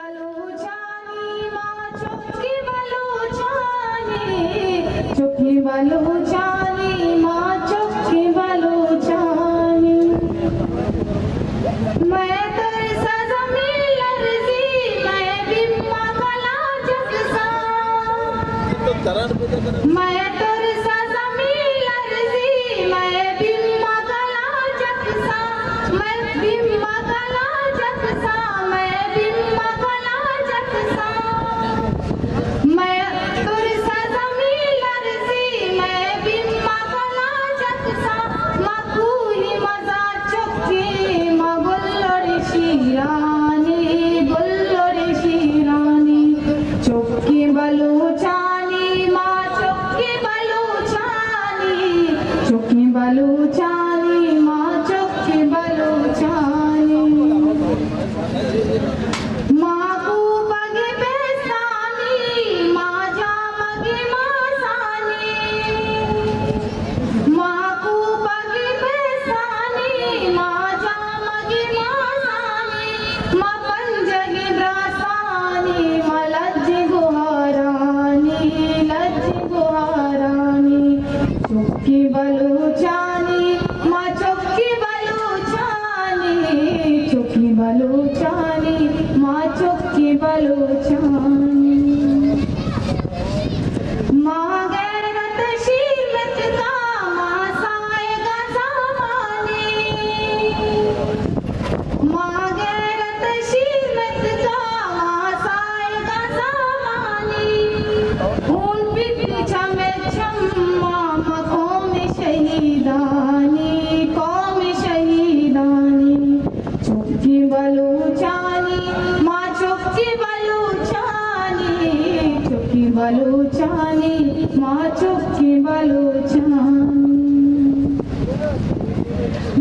बलूचानी माँ चुकी बलूचानी, चुकी बलूचानी माँ चुकी बलूचानी। मैं तेरे सजमी लर्जी मैं बिम्मा कला जगसा, मैं तेरे सजमी लर्जी मैं बिम्मा कला जगसा, मैं बिम्मा कला जगसा, मैं बिम्मा कला जगसा। मैं तेरे सजमी लर्जी मैं बिम्मा कला जगसा, मकुही मजा चुकी मगुल्लोड़ी शीरानी, गुल्लोड़ी शीरानी। चुकी बलूचानी माँ चुकी बलूचानी, चुकी बलूचानी माँ चुकी बलूचानी। माँ को बगे बेसानी माँ जा मगे मासानी, माँ को बगे बेसानी माँ जा मगे मासानी। माँ पंजगी ब्रासानी माँ लज्जी गुहारानी, लज्जी गुहारानी। चुकी बलूचानी माँ चुकी बलूचानी, चुकी बलूचानी माँ चुकी बलूचानी। माँ गैरत शीलत का माँ साएगा ज़माने, माँ गैरत शीलत का माँ साएगा ज़माने। खून पीछा में छम्मा कौम शहीदानी, कौम शहीदानी। चुकी बलूचानी माँ चुकी बलूचानी, चुकी बलूचानी माँ चुकी बलूचानी।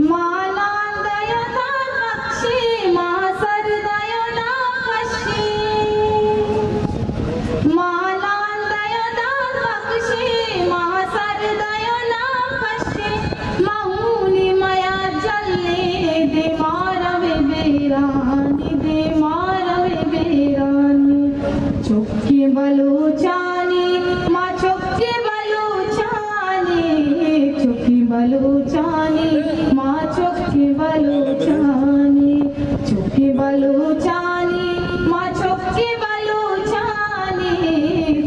माँ नांदयो ना बख्शी माँ सरदयो ना कशी, माँ नांदयो ना बख्शी माँ सरदयो ना कशी। महूनी मया जल्ले दे मारवे बेरानी, दे मारवे बेरानी। चुकी बलूचानी माँ चुकी बलूचानी, चुकी बलूचानी माँ चुकी बलूचानी। चुकी बलूचानी माँ चुकी बलूचानी,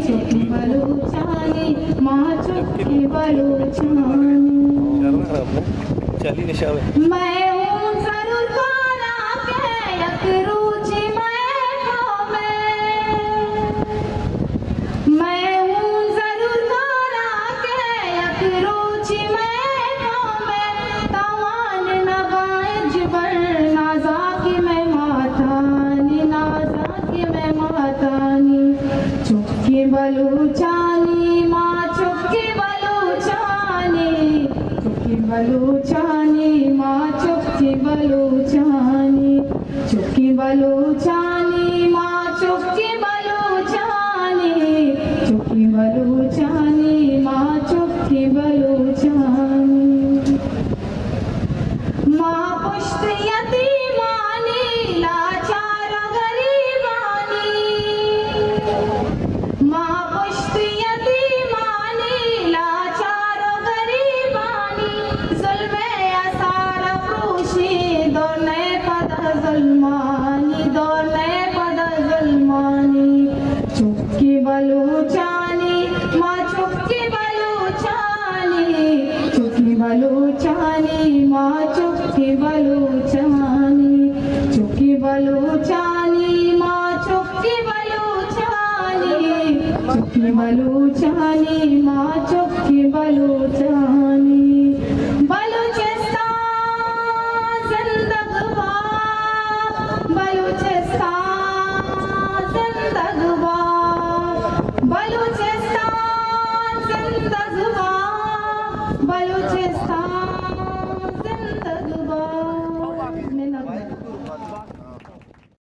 चुकी बलूचानी माँ चुकी बलूचानी। चली निशा मैं हूँ जरूर कोरा के एक रुचि मैं हूँ जरूर कोरा के एक रुचि में तवान नवाज बर नाजा की मैं मातानी, नाजा की मैं मातानी। चुकी बलूचानी माँ चुकी बलूचानी, चुकी बलूचानी माँ चुकी बलूचानी। चुकी बलूचानी माँ चुकी बलूचानी, चुकी बलूचानी माँ चुकी बलूचानी। माँ पुश्त यतीमानी लाचार गरीबानी, माँ पुश्त यतीमानी लाचार गरीबानी। जुल्मे असार प्रूशी दोने पद जुल्मानी, दोने पद जुल्मानी। चुकी बलूचानी माँ चुकी बलूचानी, चुकी बलूचानी माँ चुकी बलूचानी। चुकी बलूचानी माँ चुकी बलूचानी, चुकी बलूचानी माँ चुकी बलूचानी।